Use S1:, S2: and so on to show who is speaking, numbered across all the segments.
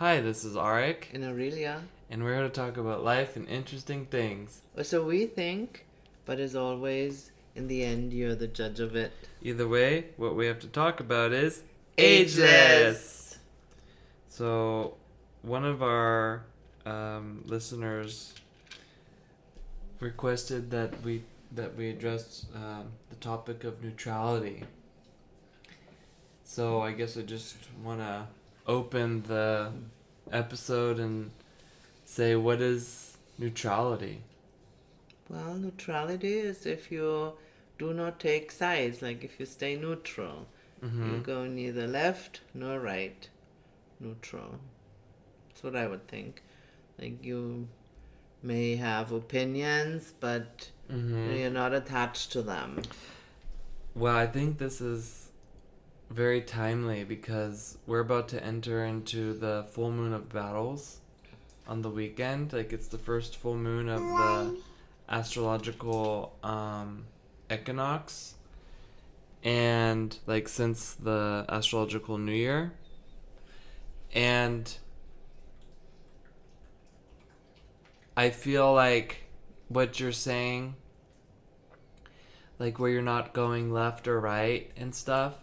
S1: Hi, this is Arik,
S2: And Aurelia.
S1: and we're here to talk about life and interesting things.
S2: So we think, but as always, in the end, you're the judge of it.
S1: Either way, what we have to talk about is
S2: Ageless.
S1: So, one of our listeners requested that we address the topic of neutrality. So I guess I just want to open the episode and say, what is neutrality?
S2: Well, neutrality is if you do not take sides, like if you stay neutral. You go neither left nor right. Neutral. That's what I would think. Like you may have opinions, but you're not attached to them.
S1: Well, I think this is very timely because we're about to enter into the full moon of battles on the weekend. Like, it's the first full moon of the astrological equinox, and like since the astrological new year. And I feel like what you're saying, like where you're not going left or right and stuff,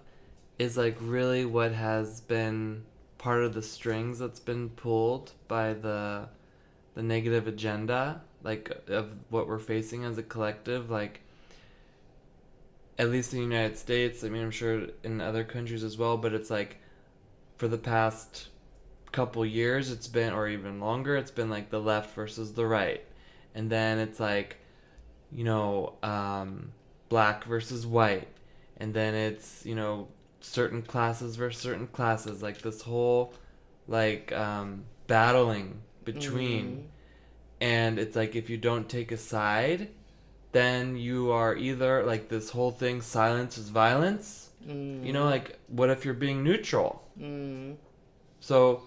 S1: is like really what has been part of the strings that's been pulled by the negative agenda, like of what we're facing as a collective. Like, at least in the United States, I mean, I'm sure in other countries as well, but it's like for the past couple years it's been, or even longer, it's been like the left versus the right, and then it's like, black versus white, and then it's, certain classes versus certain classes, like this whole like battling between. And it's like, if you don't take a side, then you are either like this whole thing, silence is violence. Like, what if you're being neutral? So,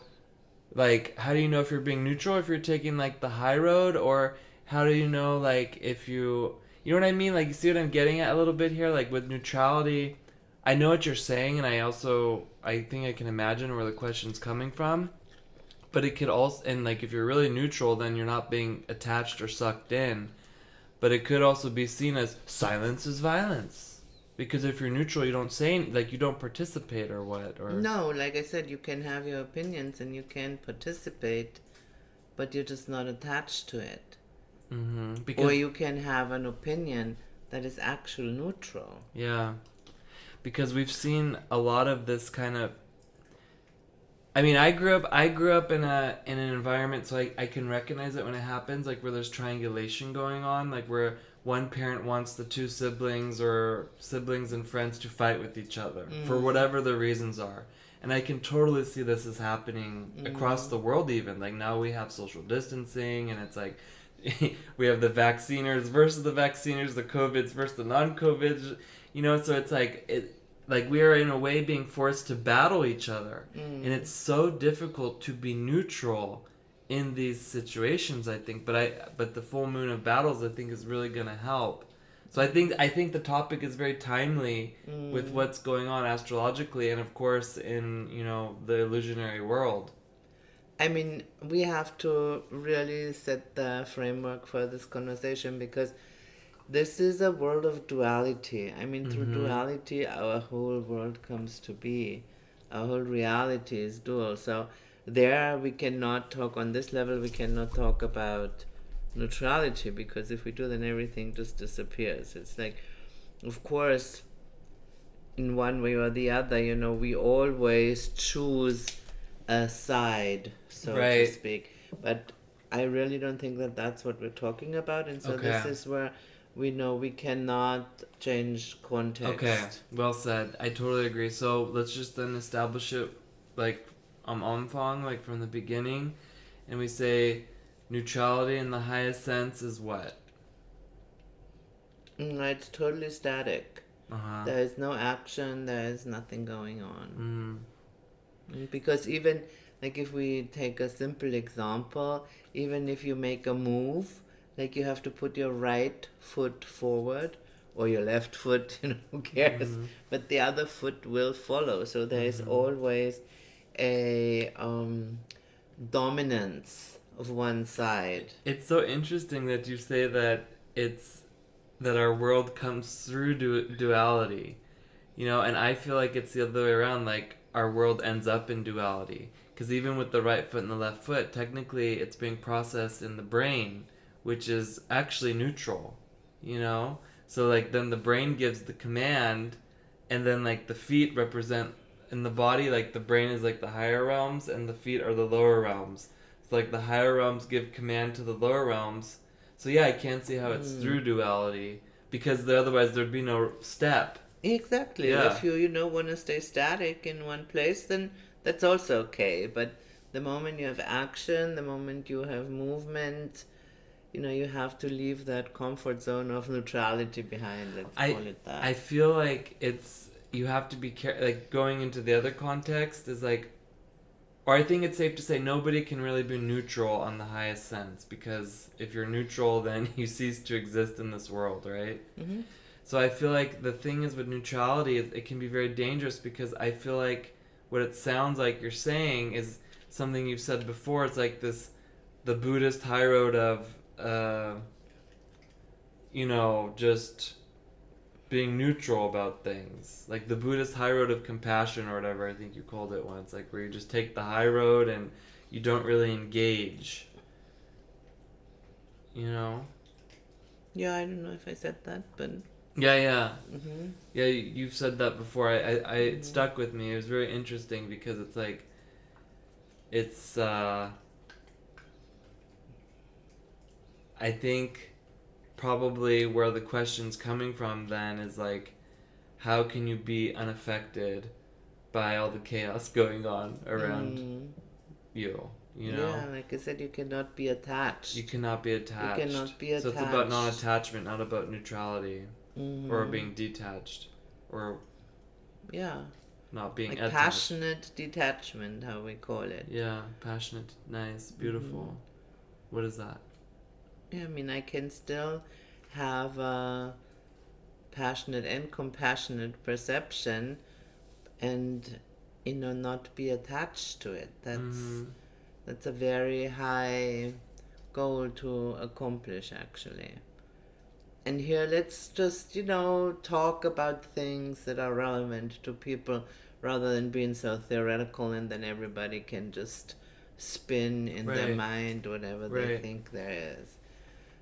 S1: like, how do you know if you're being neutral, if you're taking like the high road? Or how do you know, like, if you know what I mean? Like, you see what I'm getting at a little bit here? Like, with neutrality, I know what you're saying, and I think I can imagine where the question's coming from. But it could also, and like, if you're really neutral, then you're not being attached or sucked in. But it could also be seen as silence is violence. Because if you're neutral, you don't say, like, you don't participate or what? Or
S2: No, like I said, you can have your opinions and you can participate, but you're just not attached to it.
S1: Because,
S2: Or you can have an opinion that is actual neutral.
S1: yeah. Because we've seen a lot of this kind of, I mean, I grew up in an environment, so I can recognize it when it happens, like where there's triangulation going on, like where one parent wants the two siblings or siblings and friends to fight with each other for whatever the reasons are. And I can totally see this is happening across the world even. Like, now we have social distancing, and it's like we have the vacciners versus the vacciners, the COVIDs versus the non-COVIDs, so it's like we are in a way being forced to battle each other. And it's so difficult to be neutral in these situations, I think. But the full moon of battles, I think, is really going to help. So I think the topic is very timely with what's going on astrologically, and of course in, the illusionary world.
S2: I mean, we have to really set the framework for this conversation because this is a world of duality. I mean, through duality, our whole world comes to be. Our whole reality is dual. So, there we cannot talk on this level, we cannot talk about neutrality, because if we do, then everything just disappears. It's like, of course, in one way or the other, we always choose a side, so to speak. But I really don't think that that's what we're talking about. And so this is where we know we cannot change context.
S1: Okay, well said. I totally agree. So let's just then establish it, like, omfang, like from the beginning, and we say neutrality in the highest sense is what?
S2: It's totally static. There is no action, there is nothing going on. Because even, like, if we take a simple example, even if you make a move, like, you have to put your right foot forward or your left foot, who cares? But the other foot will follow. So there is always a dominance of one side.
S1: It's so interesting that you say that it's that our world comes through duality, you know, and I feel like it's the other way around. Like our world ends up in duality because even with the right foot and the left foot, technically it's being processed in the brain, which is actually neutral, you know. So like then the brain gives the command, and then like the feet represent in the body, like the brain is like the higher realms and the feet are the lower realms. So like the higher realms give command to the lower realms. So yeah, I can't see how it's through duality because otherwise there'd be no step.
S2: Exactly.
S1: Yeah.
S2: If you want to stay static in one place, then that's also okay. But the moment you have action, the moment you have movement, you have to leave that comfort zone of neutrality behind. Let's call it that.
S1: I feel like it's you have to be like going into the other context is like, or I think it's safe to say nobody can really be neutral on the highest sense because if you're neutral, then you cease to exist in this world, right?
S2: Mm-hmm.
S1: So I feel like the thing is with neutrality, it can be very dangerous because I feel like what it sounds like you're saying is something you've said before. It's like the Buddhist high road of, just being neutral about things. Like the Buddhist high road of compassion or whatever, I think you called it once. Like where you just take the high road and you don't really engage. You know?
S2: Yeah, I don't know if I said that, but...
S1: Yeah.
S2: Mm-hmm.
S1: Yeah, you've said that before. It stuck with me. It was very interesting because it's like, it's, I think probably where the question's coming from then is like, how can you be unaffected by all the chaos going on around you know?
S2: Yeah, like I said, you cannot be attached.
S1: You cannot be attached.
S2: You cannot be attached.
S1: So it's about non-attachment, not about neutrality. Or being detached, or not being
S2: like
S1: attached.
S2: Passionate detachment, how we call it.
S1: Yeah, passionate, nice, beautiful. What is that?
S2: Yeah, I mean, I can still have a passionate and compassionate perception, and not be attached to it. That's a very high goal to accomplish, actually. And here, let's just, talk about things that are relevant to people rather than being so theoretical and then everybody can just spin in their mind whatever they think there is.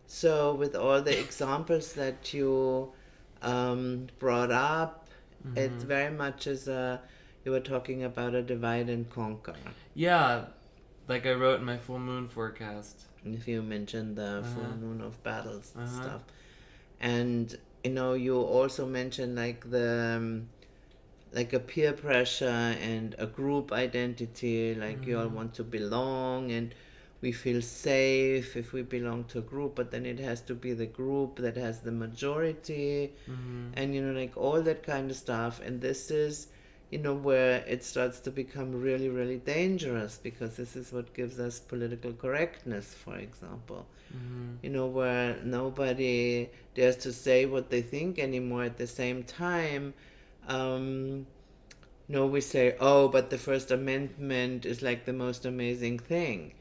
S2: So, with all the examples that you brought up, it's very much as you were talking about a divide and conquer.
S1: Yeah, like I wrote in my full moon forecast.
S2: If you mentioned the full moon of battles and stuff. And you also mentioned like like a peer pressure and a group identity, like you all want to belong and we feel safe if we belong to a group, but then it has to be the group that has the majority, and like all that kind of stuff. And this is where it starts to become really, really dangerous, because this is what gives us political correctness, for example. Where nobody dares to say what they think anymore. At the same time, we say, oh, but the First Amendment is like the most amazing thing.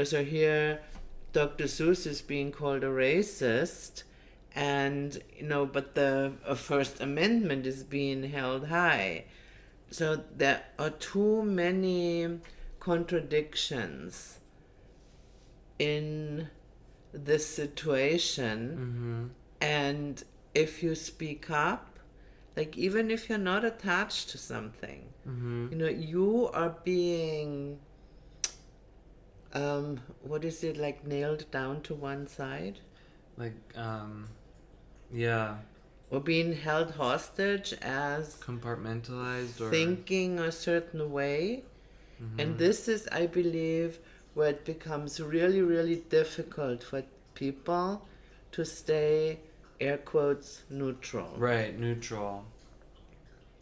S2: So here Dr. Seuss is being called a racist, and, but the First Amendment is being held high. So there are too many contradictions in this situation, and if you speak up, like even if you're not attached to something, you are being what is it, like nailed down to one side,
S1: like
S2: or being held hostage as
S1: compartmentalized or
S2: thinking a certain way. And this is, I believe, where it becomes really, really difficult for people to stay, air quotes, neutral.
S1: Right, neutral.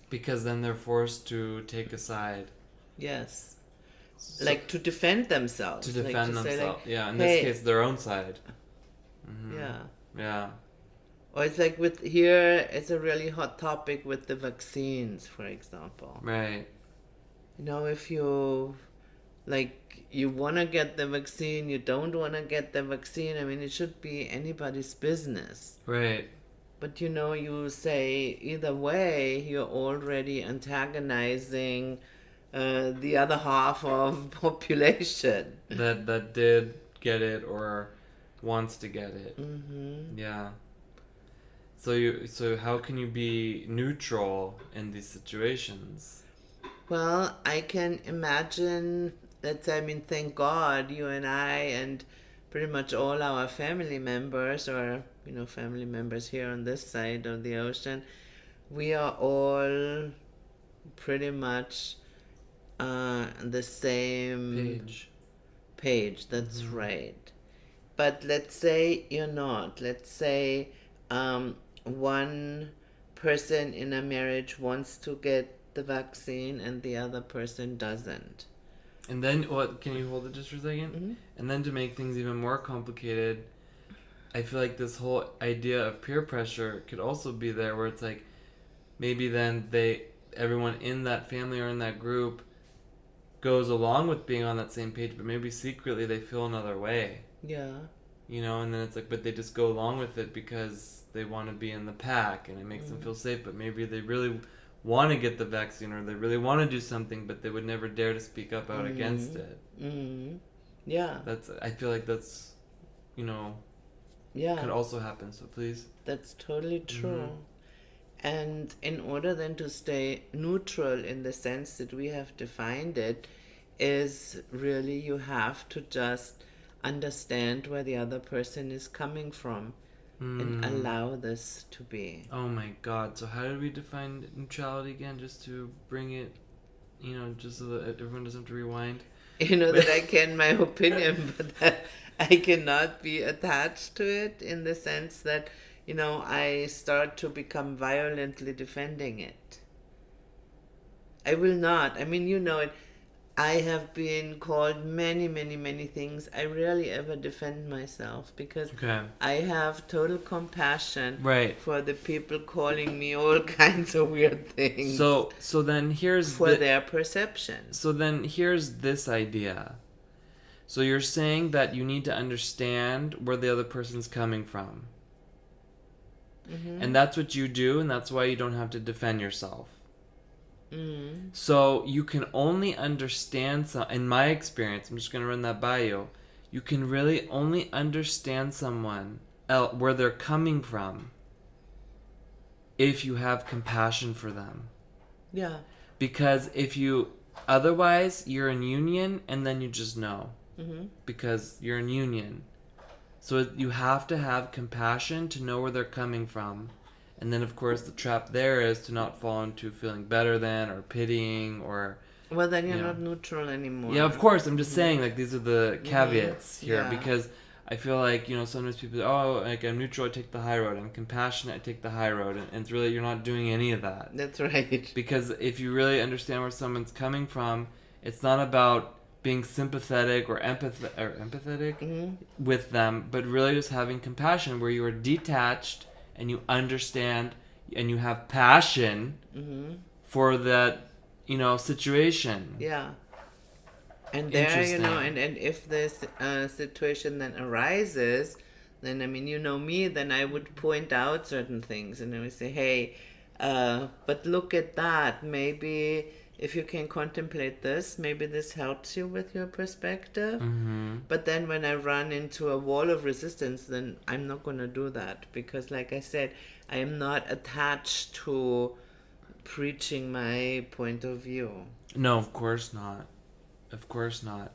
S1: Because then they're forced to take a side.
S2: Yes. So, like to defend themselves.
S1: To defend
S2: like to
S1: themselves.
S2: Say, like,
S1: yeah, in this case, their own side.
S2: Yeah. Or it's like with here, it's a really hot topic with the vaccines, for example.
S1: Right.
S2: If you like you want to get the vaccine, you don't want to get the vaccine. I mean, it should be anybody's business.
S1: Right.
S2: But you say either way, you're already antagonizing the other half of population.
S1: That did get it or wants to get it.
S2: Mm-hmm.
S1: Yeah. So how can you be neutral in these situations?
S2: Well, I can imagine that, I mean, thank God you and I and pretty much all our family members, or, family members here on this side of the ocean, we are all pretty much the same page. That's right. But let's say you're not. Let's say one person in a marriage wants to get the vaccine and the other person doesn't.
S1: And then, what? Can you hold it just for a second?
S2: Mm-hmm.
S1: And then to make things even more complicated, I feel like this whole idea of peer pressure could also be there, where it's like maybe then everyone in that family or in that group goes along with being on that same page, but maybe secretly they feel another way.
S2: Yeah.
S1: And then it's like, but they just go along with it because they want to be in the pack and it makes them feel safe, but maybe they really want to get the vaccine or they really want to do something, but they would never dare to speak up out against it.
S2: Yeah.
S1: I feel like that's, could also happen, so please.
S2: That's totally true. And in order then to stay neutral in the sense that we have defined it, is really you have to just understand where the other person is coming from and allow this to be.
S1: Oh my God. So how did we define neutrality again? Just to bring it, just so that everyone doesn't have to rewind.
S2: That I can my opinion, but that I cannot be attached to it in the sense that, I start to become violently defending it. I will not. I mean, it. I have been called many, many, many things. I rarely ever defend myself because I have total compassion for the people calling me all kinds of weird things.
S1: So then here's
S2: for their perception.
S1: So then here's this idea. So you're saying that you need to understand where the other person's coming from. And that's what you do, and that's why you don't have to defend yourself. So you can only understand in my experience, I'm just going to run that by you, you can really only understand someone where they're coming from if you have compassion for them.
S2: Yeah.
S1: Because otherwise you're in union and then you just know. Because you're in union. So you have to have compassion to know where they're coming from. And then, of course, the trap there is to not fall into feeling better than or pitying or...
S2: Well, then you're not neutral anymore.
S1: Yeah, of course. I'm just saying, these are the caveats here. Because I feel like, sometimes people say, I'm neutral, I take the high road. I'm compassionate, I take the high road. And it's really, you're not doing any of that.
S2: That's right.
S1: Because if you really understand where someone's coming from, it's not about being sympathetic or empathetic with them, but really just having compassion where you are detached and you understand and you have passion for that, situation.
S2: Yeah. And there, and if this situation then arises, then, I mean, me, then I would point out certain things and I would say, hey, but look at that. Maybe if you can contemplate this, maybe this helps you with your perspective. But then when I run into a wall of resistance, then I'm not going to do that. Because like I said, I am not attached to preaching my point of view.
S1: No, of course not. Of course not.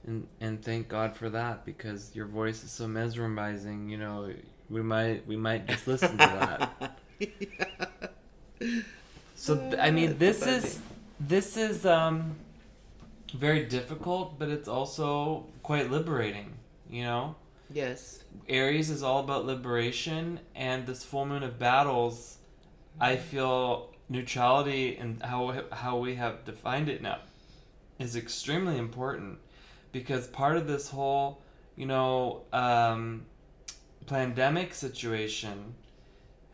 S1: And thank God for that, because your voice is so mesmerizing. We might just listen to that. So I mean, this is very difficult, but it's also quite liberating.
S2: Yes.
S1: Aries is all about liberation, and this full moon of battles, I feel neutrality and how we have defined it now is extremely important, because part of this whole pandemic situation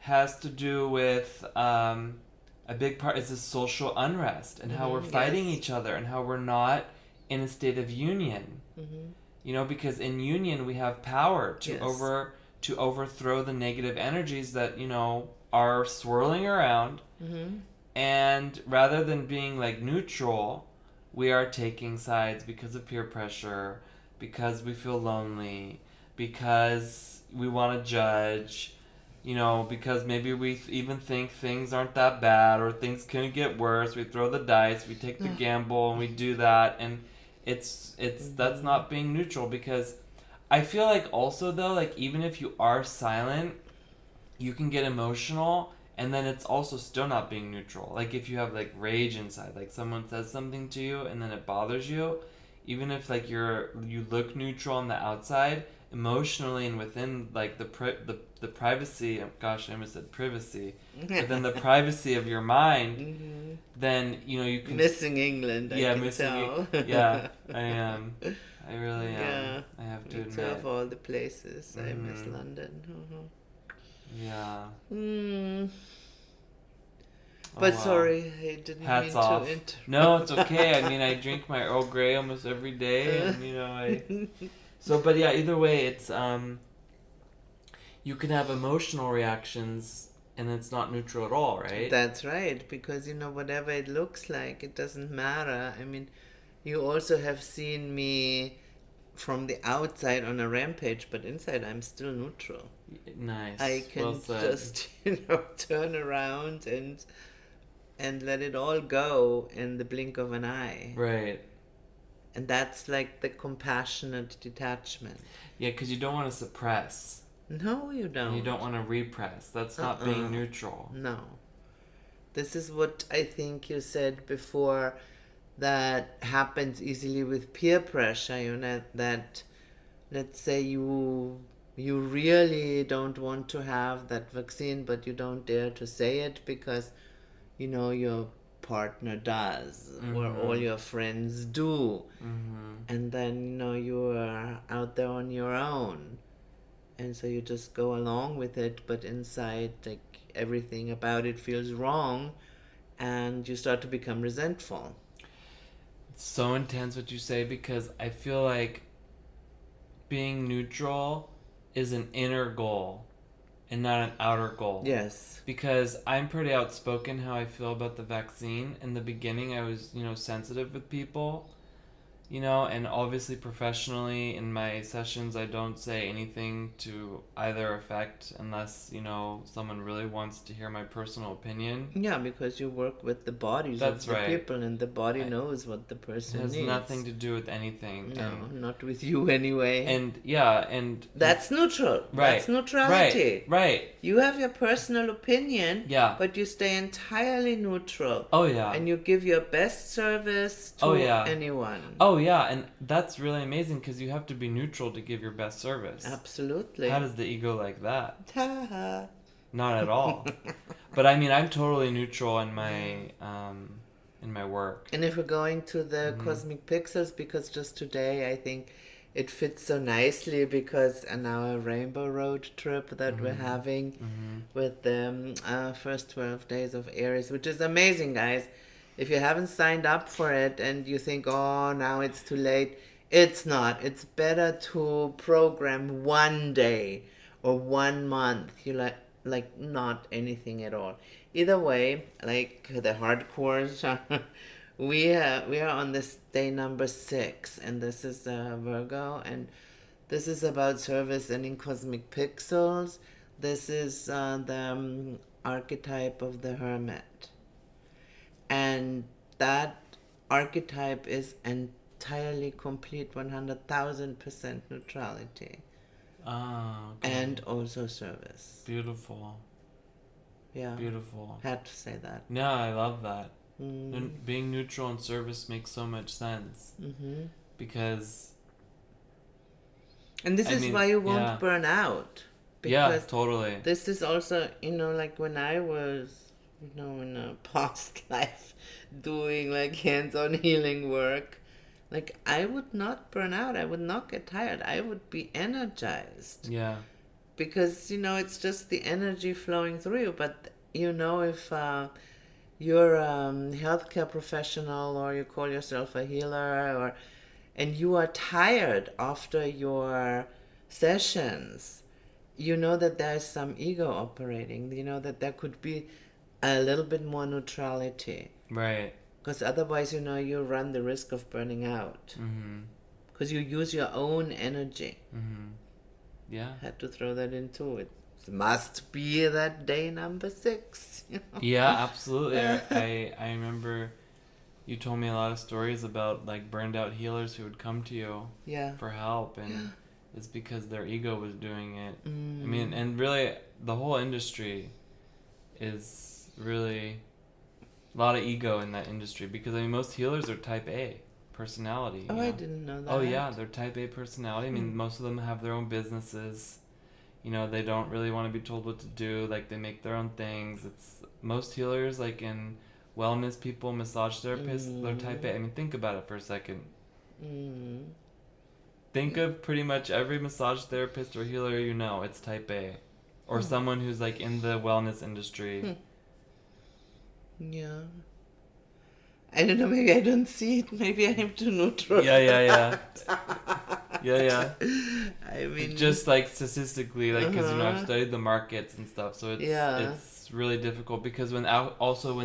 S1: has to do with a big part is this social unrest and how we're fighting each other and how we're not in a state of union. You know, because in union we have power to
S2: Yes.
S1: to overthrow the negative energies that, you know, are swirling around. And rather than being like neutral, we are taking sides because of peer pressure, because we feel lonely, because we want to judge, you know, because maybe we even think things aren't that bad or things can get worse. We throw the dice, we take the gamble, and we do that, and it's that's not being neutral. Because I feel like also though, like even if you are silent, you can get emotional, and then it's also still not being neutral. Like if you have like rage inside, like someone says something to you and then it bothers you, even if like you look neutral on the outside, emotionally and within like the privacy, oh gosh, I almost said privacy, within the privacy of your mind, then you know you can
S2: Missing England, I
S1: yeah,
S2: can
S1: missing
S2: tell.
S1: yeah, I am. I really am.
S2: Yeah,
S1: I have to
S2: me too,
S1: admit.
S2: of all the places. I miss
S1: Mhm.
S2: London.
S1: Yeah.
S2: Mm.
S1: Oh
S2: But
S1: well.
S2: sorry, I didn't
S1: Hats
S2: mean to
S1: off. No, it's okay. I
S2: interrupt.
S1: mean, I drink my Earl Grey almost every day, and you know, I. So, but yeah, either way, it's you can have emotional reactions, and it's not neutral at all, right?
S2: That's right, because whatever it looks like, it doesn't matter. I mean, you also have seen me from the outside on a rampage, but inside I'm still neutral. I
S1: Nice. Well
S2: can
S1: said.
S2: just, turn around and let it all go in the blink of an eye.
S1: Right.
S2: And that's like the compassionate detachment.
S1: Yeah, because you don't want to suppress,
S2: No, you
S1: and you don't
S2: don't.
S1: want to repress. That's not being
S2: Uh-uh.
S1: neutral.
S2: No. This is what I think you said before, that happens easily with peer pressure, that let's say you really don't want to have that vaccine, but you don't dare to say it because your partner does, or all
S1: Mm-hmm.
S2: your friends do,
S1: Mm-hmm.
S2: and then you are out there on your own, and so you just go along with it, but inside, like, everything about it feels wrong, and you start to become resentful.
S1: It's so intense what you say, because I feel like being neutral is an inner goal and not an outer goal.
S2: Yes.
S1: Because I'm pretty outspoken how I feel about the vaccine. In the beginning, I was, you know, sensitive with people, you know, and obviously professionally in my sessions, I don't say anything to either effect unless, you know, someone really wants to hear my personal opinion.
S2: Yeah, because you work with the bodies of
S1: That's
S2: the
S1: right.
S2: people, and the body
S1: It
S2: knows what the person
S1: has nothing
S2: needs.
S1: to do with anything.
S2: No, not with you anyway.
S1: And yeah, and
S2: That's neutral. That's
S1: right, right,
S2: neutrality.
S1: right.
S2: You have your personal opinion,
S1: Yeah.
S2: but you stay entirely neutral.
S1: Oh yeah.
S2: And you give your best service
S1: Oh
S2: to
S1: yeah.
S2: anyone.
S1: Oh yeah, and that's really amazing because you have to be neutral to give your best service.
S2: Absolutely.
S1: How does the ego like that?
S2: Ta-ha.
S1: Not at all. But I mean, I'm totally neutral in my work.
S2: And if we're going to the
S1: Mm-hmm.
S2: cosmic pixels, because just today I think it fits so nicely, because in our rainbow road trip that we're having with the first 12 days of Aries, which is amazing, guys. If you haven't signed up for it and you think, oh, now it's too late, it's not. It's better to program one day or 1 month. You like not anything at all. Either way, like the hardcores, we are on this day number 6, and this is Virgo, and this is about service and in cosmic pixels. This is the archetype of the hermit, and that archetype is entirely complete, 100,000% neutrality,
S1: Ah, okay.
S2: and also service.
S1: Beautiful.
S2: Yeah,
S1: Beautiful.
S2: had to say that.
S1: Yeah, I love that.
S2: Mm.
S1: And being neutral in service makes so much sense.
S2: Mm-hmm.
S1: Because
S2: And this
S1: I
S2: is
S1: mean,
S2: why you won't
S1: yeah.
S2: burn out.
S1: Yeah,
S2: Because
S1: totally.
S2: this is also, like when I was, in a past life doing like hands-on healing work, like I would not burn out. I would not get tired. I would be energized.
S1: Yeah.
S2: Because, it's just the energy flowing through you. But, if you're a healthcare professional, or you call yourself a healer, or and you are tired after your sessions, you know that there's some ego operating. You know that there could be a little bit more neutrality.
S1: Right.
S2: Because otherwise, you know, you run the risk of burning out. Because you use your own energy.
S1: Yeah.
S2: Had to throw that in too. It must be that day number 6. You know?
S1: Yeah, absolutely. I remember you told me a lot of stories about like burned out healers who would come to you for help, and it's because their ego was doing it. I mean, and really the whole industry is really a lot of ego in that industry, because I mean most healers are type A personality.
S2: Oh, I didn't know that.
S1: Oh yeah, they're type A personality. I mean, most of them have their own businesses. You know, they don't really want to be told what to do. Like, they make their own things. It's most healers, like in wellness people, massage therapists, they're type A. I mean, think about it for a second. Think of pretty much every massage therapist or healer you know, it's type A. Or someone who's like in the wellness industry.
S2: Yeah. I don't know, maybe I don't see it. Maybe I'm too neutral.
S1: Yeah.
S2: I mean,
S1: just like statistically, like, because you know I've studied the markets and stuff, so it's really difficult, because when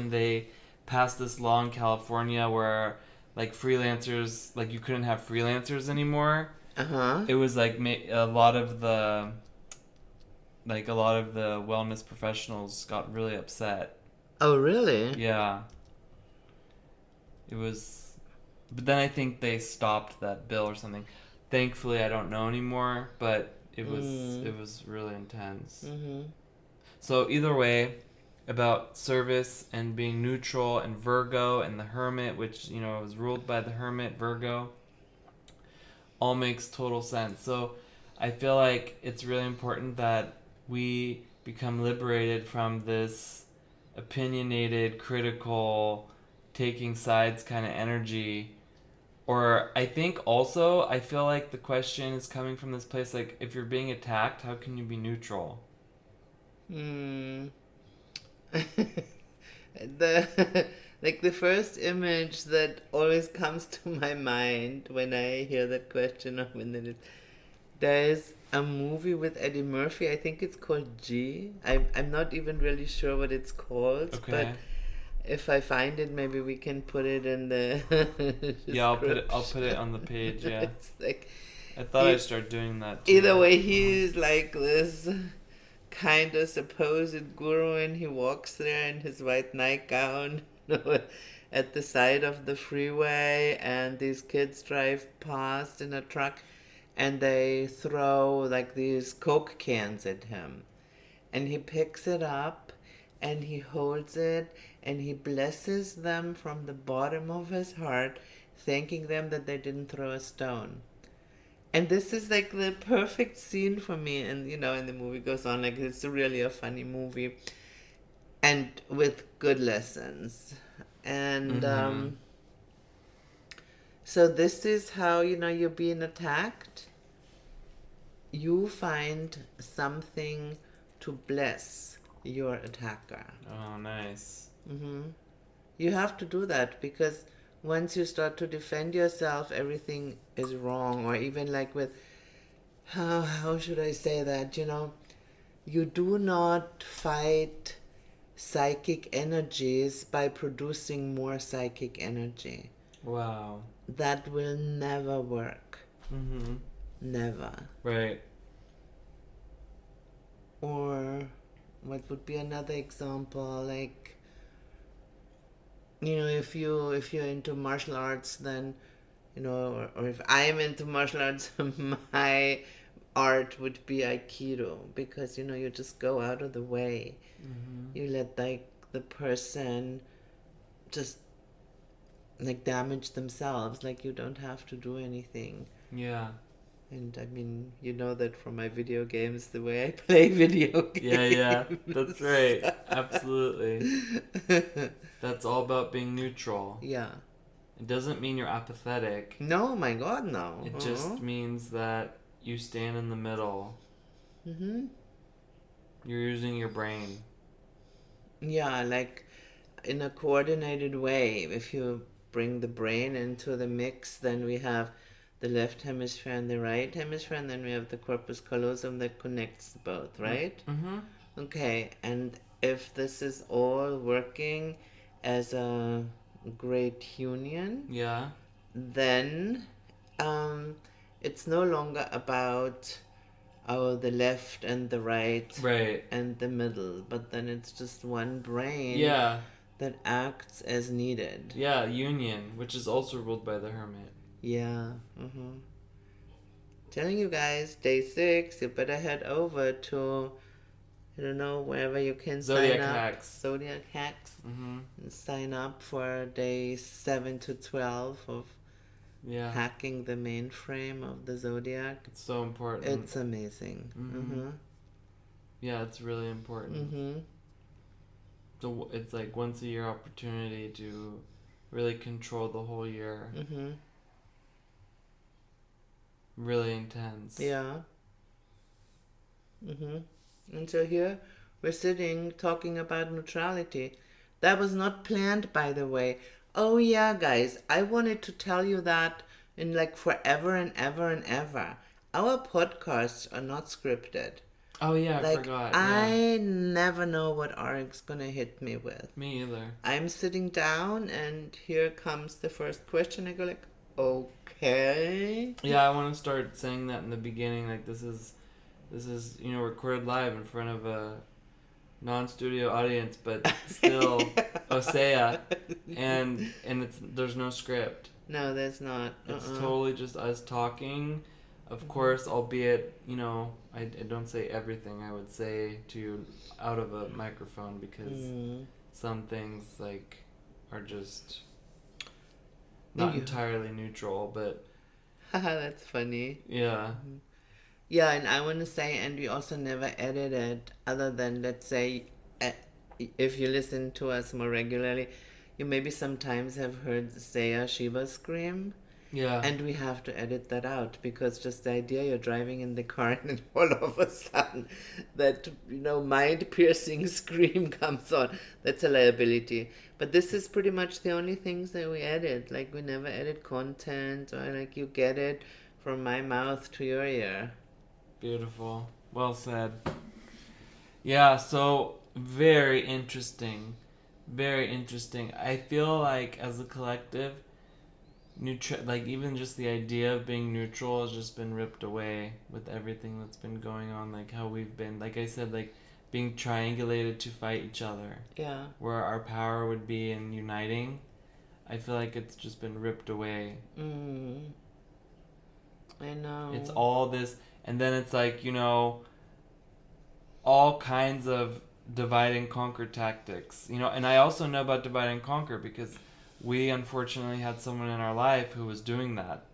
S1: they passed this law in California where like freelancers, like you couldn't have freelancers anymore. It was like a lot of the wellness professionals got really upset.
S2: Oh, really?
S1: Yeah. It was, but then I think they stopped that bill or something. Thankfully, I don't know anymore, but it was really intense. So either way, about service and being neutral and Virgo and the Hermit, which, you know, was ruled by the Hermit, Virgo, all makes total sense. So I feel like it's really important that we become liberated from this opinionated, critical, taking sides kind of energy. Or I think also, I feel like the question is coming from this place, like, if you're being attacked, how can you be neutral?
S2: The first image that always comes to my mind when I hear that question, or when it is, there is a movie with Eddie Murphy. I think it's called G. I'm not even really sure what it's called.
S1: Okay.
S2: But if I find it, maybe we can put it in the
S1: yeah, I'll put it on the page. Yeah.
S2: It's like,
S1: I thought I'd start doing that too.
S2: Either way, he's like this kind of supposed guru, and he walks there in his white nightgown at the side of the freeway, and these kids drive past in a truck, and they throw like these Coke cans at him, and he picks it up and he holds it and he blesses them from the bottom of his heart, thanking them that they didn't throw a stone. And this is like the perfect scene for me. And, you know, and the movie goes on, like, it's really a funny movie. And with good lessons. And so this is how, you know, you're being attacked. You find something to bless your attacker.
S1: Oh, nice.
S2: You have to do that, because once you start to defend yourself, everything is wrong. Or even like with, how should I say that? You know, you do not fight psychic energies by producing more psychic energy.
S1: Wow.
S2: That will never work. Never.
S1: Right.
S2: Or what would be another example? Like, you know, if you're into martial arts, then, you know, or if I'm into martial arts, my art would be Aikido, because, you know, you just go out of the way. You let like the person just like damage themselves. Like, you don't have to do anything.
S1: Yeah.
S2: And I mean, you know that from my video games, the way I play video games.
S1: Yeah, that's right. Absolutely. That's all about being neutral.
S2: Yeah.
S1: It doesn't mean you're apathetic.
S2: No, my God, no.
S1: It just means that you stand in the middle. You're using your brain.
S2: Yeah, like in a coordinated way. If you bring the brain into the mix, then we have the left hemisphere and the right hemisphere, and then we have the corpus callosum that connects both, right?
S1: Mm-hmm.
S2: Okay, and if this is all working as a great union,
S1: Yeah.
S2: then it's no longer about the left and the right
S1: Right.
S2: and the middle, but then it's just one brain
S1: Yeah.
S2: that acts as needed.
S1: Yeah, union, which is also ruled by the hermit.
S2: Yeah. Telling you guys, day 6, you better head over to, I don't know, wherever you can
S1: Zodiac
S2: sign up.
S1: hacks.
S2: Zodiac Hacks.
S1: Mm-hmm.
S2: And sign up for day 7 to 12 of hacking the mainframe of the Zodiac.
S1: It's so important.
S2: It's amazing.
S1: Mm-hmm. Yeah, it's really important. So it's like once a year opportunity to really control the whole year. Really intense.
S2: Yeah. And so here we're sitting talking about neutrality. That was not planned, by the way. Oh yeah, guys, I wanted to tell you that in like forever and ever and ever. Our podcasts are not scripted.
S1: Oh yeah, I forgot. I
S2: never know what Arik's gonna hit me with.
S1: Me either.
S2: I'm sitting down and here comes the first question. I go like, okay.
S1: Yeah, I want to start saying that in the beginning. Like this is recorded live in front of a non-studio audience, but still Osea, and there's no script.
S2: No, there's not.
S1: It's totally just us talking. Of course, albeit, I don't say everything I would say to you out of a microphone because some things like are just not entirely neutral, but
S2: that's funny.
S1: Yeah.
S2: Yeah, and I want to say, and we also never edited, other than, let's say, if you listen to us more regularly, you maybe sometimes have heard Saya Shiba scream.
S1: Yeah.
S2: And we have to edit that out because just the idea you're driving in the car and all of a sudden that, mind-piercing scream comes on. That's a liability. But this is pretty much the only things that we edit. Like, we never edit content or, like, you get it from my mouth to your ear.
S1: Beautiful. Well said. Yeah, so very interesting. Very interesting. I feel like as a collective, even just the idea of being neutral has just been ripped away with everything that's been going on. Like how we've been, like I said, like being triangulated to fight each other.
S2: Yeah.
S1: Where our power would be in uniting. I feel like it's just been ripped away.
S2: I know.
S1: It's all this, and then it's like, all kinds of divide and conquer tactics. And I also know about divide and conquer because we unfortunately had someone in our life who was doing that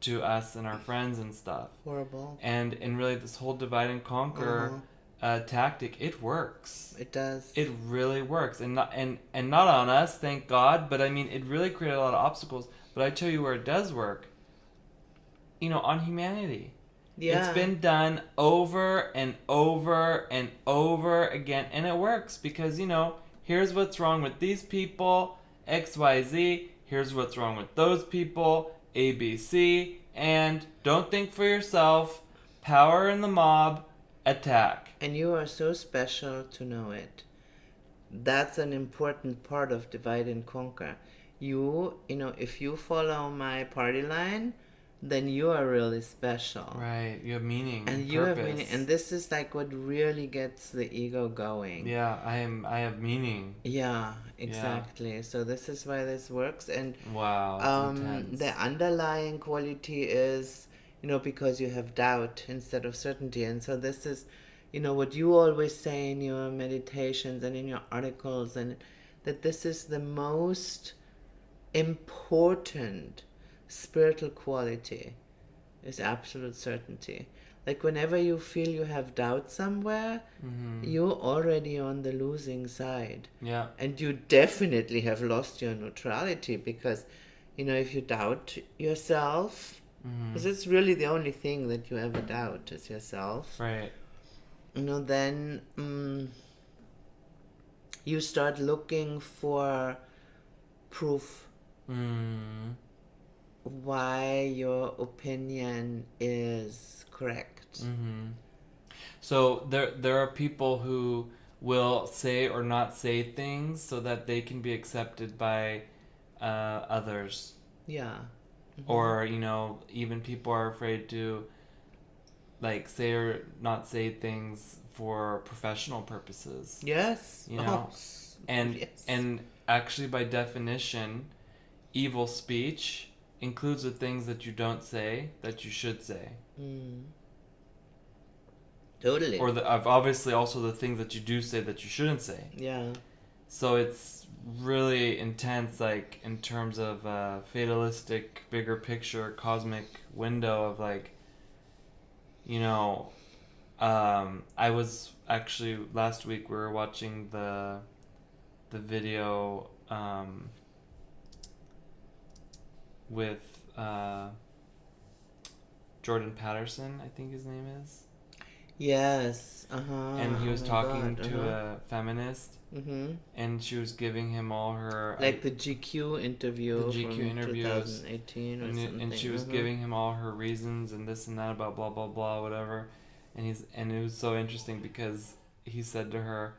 S1: to us and our friends and stuff.
S2: Horrible.
S1: And really this whole divide and conquer tactic, it works.
S2: It does.
S1: It really works. And not on us, thank God, but I mean it really created a lot of obstacles. But I tell you where it does work. On humanity. Yeah. It's been done over and over and over again, and it works because, here's what's wrong with these people, XYZ, here's what's wrong with those people, ABC, and don't think for yourself, power in the mob, attack.
S2: And you are so special to know it. That's an important part of divide and conquer. If you follow my party line, then you are really special.
S1: Right, you have meaning.
S2: And you have meaning. And this is like what really gets the ego going.
S1: Yeah, I have meaning.
S2: Yeah, exactly. Yeah. So this is why this works. And
S1: wow, it's intense.
S2: The underlying quality is, because you have doubt instead of certainty. And so this is, what you always say in your meditations and in your articles, and that this is the most important spiritual quality is absolute certainty. Like whenever you feel you have doubt somewhere, you're already on the losing side.
S1: Yeah.
S2: And you definitely have lost your neutrality because, if you doubt yourself, because it's really the only thing that you ever doubt is yourself.
S1: Right.
S2: Then you start looking for proof. why your opinion is correct.
S1: Mm-hmm. So there are people who will say or not say things so that they can be accepted by others.
S2: Yeah.
S1: Or, even people are afraid to like say or not say things for professional purposes.
S2: Yes.
S1: You know? And
S2: yes.
S1: and actually by definition, evil speech includes the things that you don't say that you should say.
S2: Totally.
S1: Or obviously also the things that you do say that you shouldn't say.
S2: Yeah.
S1: So it's really intense, like in terms of fatalistic, bigger picture, cosmic window of like, I was actually last week we were watching the video with Jordan Patterson, I think his name is.
S2: Yes.
S1: And he was talking to a feminist,
S2: Mm-hmm.
S1: and she was giving him all her
S2: the GQ interview.
S1: The GQ
S2: from
S1: interviews,
S2: 2018 or something.
S1: and she was giving him all her reasons and this and that about blah blah blah whatever, and it was so interesting because he said to her,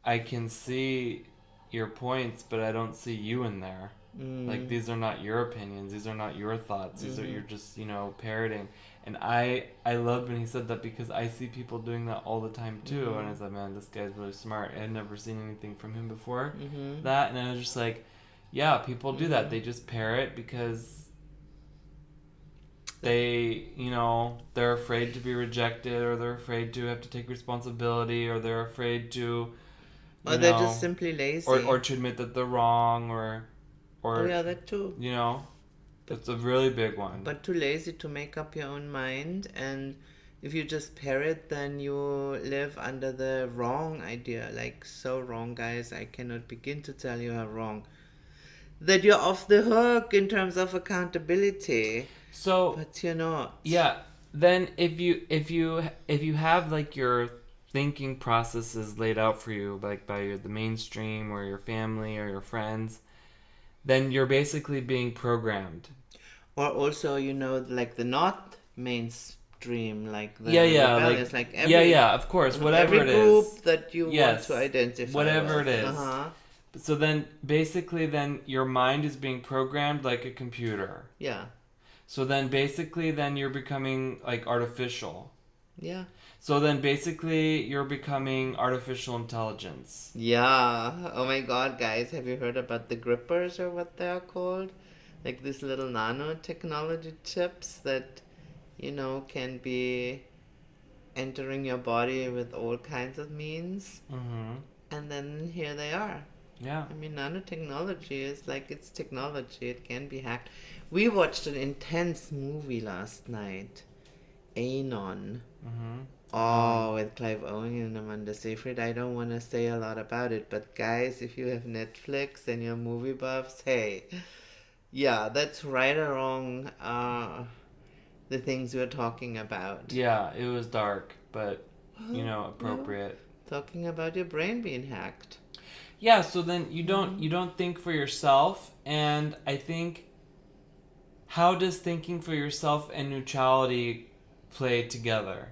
S1: "I can see your points, but I don't see you in there. Like these are not your opinions, these are not your thoughts. These are you're just parroting." And I loved when he said that because I see people doing that all the time too, and I was like, man, this guy's really smart. I had never seen anything from him before that, and I was just like, yeah, people do that. They just parrot because they, they're afraid to be rejected, or they're afraid to have to take responsibility, or they're afraid to,
S2: or they're just simply lazy,
S1: or to admit that they're wrong, or
S2: yeah, that too.
S1: It's a really big one.
S2: But too lazy to make up your own mind, and if you just parrot, then you live under the wrong idea. Like, so wrong, guys. I cannot begin to tell you how wrong. That you're off the hook in terms of accountability.
S1: So,
S2: but you're not.
S1: Yeah. Then if you have like your thinking processes laid out for you, like by the mainstream or your family or your friends, then you're basically being programmed.
S2: Or also, like the not mainstream, like the
S1: rebellious,
S2: like every,
S1: of course, whatever
S2: every
S1: it
S2: group
S1: is
S2: that you want to identify
S1: whatever
S2: with.
S1: it is. So then basically then your mind is being programmed like a computer.
S2: Yeah.
S1: So then basically then you're becoming like artificial.
S2: Yeah.
S1: So then basically you're becoming artificial intelligence.
S2: Yeah. Oh my god, guys, have you heard about the grippers or what they're called? Like these little nanotechnology chips that, can be entering your body with all kinds of means.
S1: Mm-hmm.
S2: And then here they are.
S1: Yeah.
S2: I mean, nanotechnology is like, it's technology. It can be hacked. We watched an intense movie last night. Anon.
S1: Mm-hmm.
S2: Oh, with Clive Owen and Amanda Seyfried. I don't want to say a lot about it, but guys, if you have Netflix and you're movie buffs, hey, yeah, that's right or wrong. The things we're talking about.
S1: Yeah, it was dark, but appropriate.
S2: Talking about your brain being hacked.
S1: Yeah, so then you don't think for yourself, and I think, how does thinking for yourself and neutrality play together?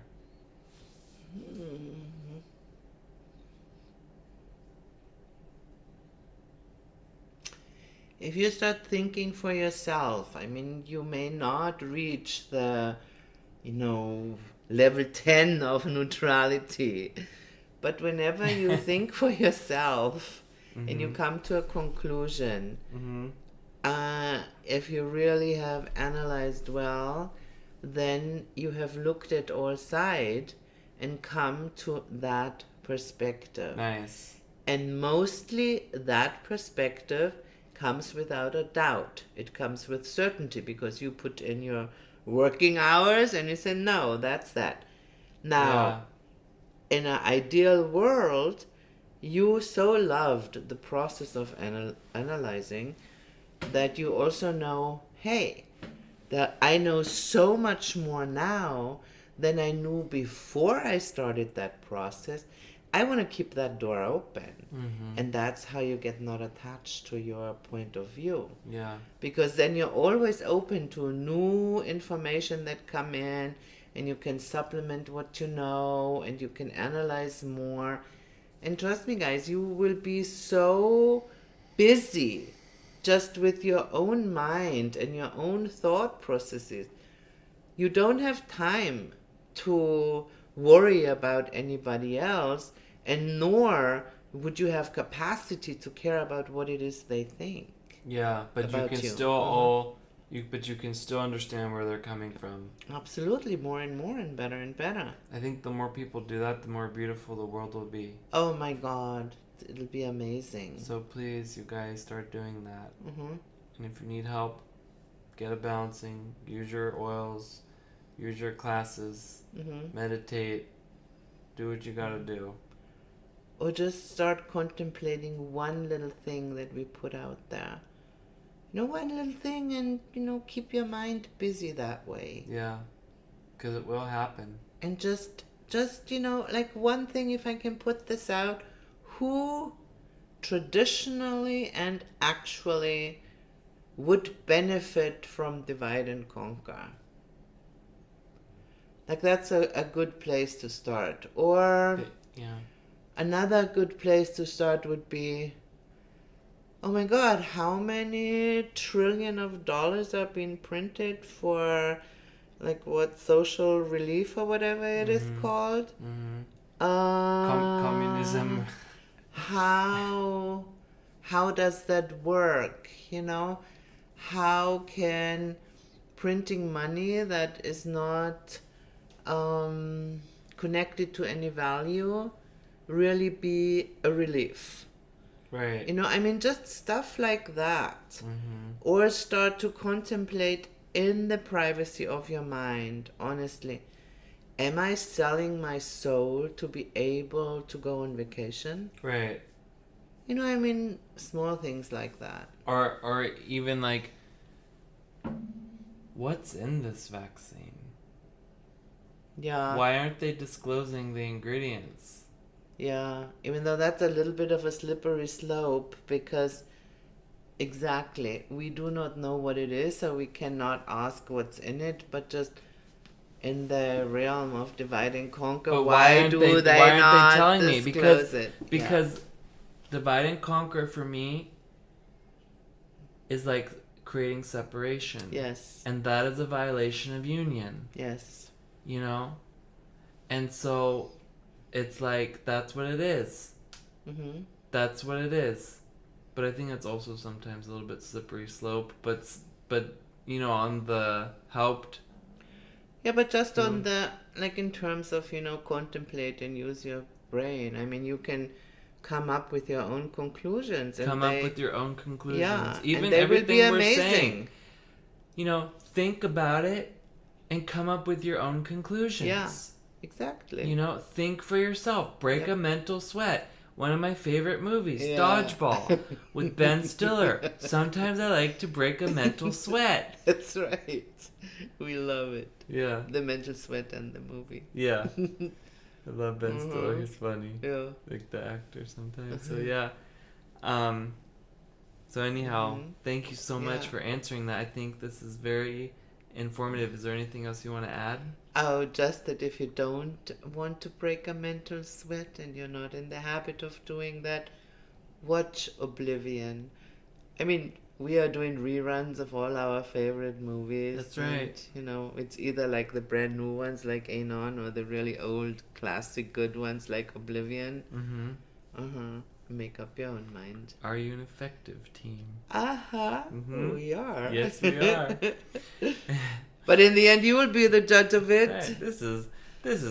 S2: If you start thinking for yourself, I mean, you may not reach the, level 10 of neutrality. But whenever you think for yourself and you come to a conclusion, if you really have analyzed well, then you have looked at all sides and come to that perspective.
S1: Nice.
S2: And mostly that perspective comes without a doubt. It comes with certainty because you put in your working hours and you say, no, that's that. Now, in an ideal world, you so loved the process of analyzing that you also know, hey, that I know so much more now than I knew before I started that process. I want to keep that door open.
S1: Mm-hmm.
S2: And that's how you get not attached to your point of view.
S1: Yeah.
S2: Because then you're always open to new information that come in, and you can supplement what you know, and you can analyze more. And trust me, guys, you will be so busy just with your own mind and your own thought processes. You don't have time to worry about anybody else, and nor would you have capacity to care about what it is they think.
S1: Yeah, but you
S2: About
S1: can
S2: you.
S1: still but you can still understand where they're coming from.
S2: Absolutely, more and more and better and better.
S1: I think the more people do that, the more beautiful the world will be.
S2: Oh my God, it'll be amazing.
S1: So please, you guys, start doing that.
S2: Mm-hmm.
S1: And if you need help, get a balancing, use your oils, use your classes,
S2: Mm-hmm.
S1: meditate, do what you gotta do.
S2: Or just start contemplating one little thing that we put out there. One little thing, and, keep your mind busy that way.
S1: Yeah, because it will happen.
S2: And just, like one thing, if I can put this out, who traditionally and actually would benefit from divide and conquer? Like, that's a good place to start. Or
S1: Yeah.
S2: another good place to start would be, oh my God, how many trillion of dollars are being printed for, like, what, social relief or whatever it is called?
S1: Mm-hmm.
S2: Uh,
S1: Communism.
S2: How does that work? How can printing money that is not connected to any value really be a relief?
S1: Right.
S2: Just stuff like that.
S1: Mm-hmm.
S2: Or start to contemplate in the privacy of your mind, honestly. Am I selling my soul to be able to go on vacation?
S1: Right.
S2: Small things like that.
S1: Or even like, what's in this vaccine?
S2: Yeah.
S1: Why aren't they disclosing the ingredients?
S2: Yeah, even though that's a little bit of a slippery slope, because exactly, we do not know what it is, so we cannot ask what's in it, but just in the realm of divide and conquer,
S1: But
S2: why
S1: aren't
S2: do
S1: they
S2: not
S1: telling me?
S2: disclose it?
S1: Because divide and conquer for me is like creating separation.
S2: Yes.
S1: And that is a violation of union.
S2: Yes.
S1: And so it's like, that's what it is.
S2: Mm-hmm.
S1: That's what it is. But I think it's also sometimes a little bit slippery slope, but on the helped.
S2: Yeah, but just on the, like, in terms of, contemplate and use your brain. You can come up with your own conclusions.
S1: Up with your own conclusions.
S2: Yeah,
S1: Even
S2: and they will be
S1: amazing. We're saying, think about it and come up with your own conclusions.
S2: Yeah, exactly.
S1: Think for yourself. Break a mental sweat. One of my favorite movies,
S2: Yeah.
S1: Dodgeball, with Ben Stiller. Sometimes I like to break a mental sweat.
S2: That's right. We love it.
S1: Yeah.
S2: The mental sweat and the movie.
S1: Yeah. I love Ben Stiller. He's funny.
S2: Yeah.
S1: Like the actor sometimes. So yeah. So anyhow, thank you so much for answering that. I think this is very informative. Is there anything else you want to add?
S2: Oh, just that if you don't want to break a mental sweat and you're not in the habit of doing that, watch Oblivion. We are doing reruns of all our favorite movies.
S1: That's right.
S2: And, it's either like the brand new ones like Anon, or the really old classic good ones like Oblivion.
S1: Mm-hmm.
S2: Make up your own mind.
S1: Are you an effective team?
S2: We are.
S1: Yes, we are.
S2: But in the end, you will be the judge of it.
S1: Right, this is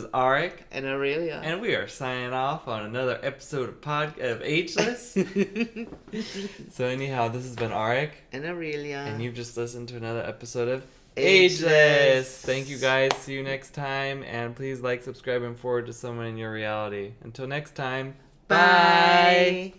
S1: Arik
S2: and Aurelia,
S1: and we are signing off on another episode of Ageless. So anyhow, this has been Arik
S2: and Aurelia,
S1: and you've just listened to another episode of
S2: Ageless.
S1: Thank you guys. See you next time, and please like, subscribe, and forward to someone in your reality. Until next time, bye.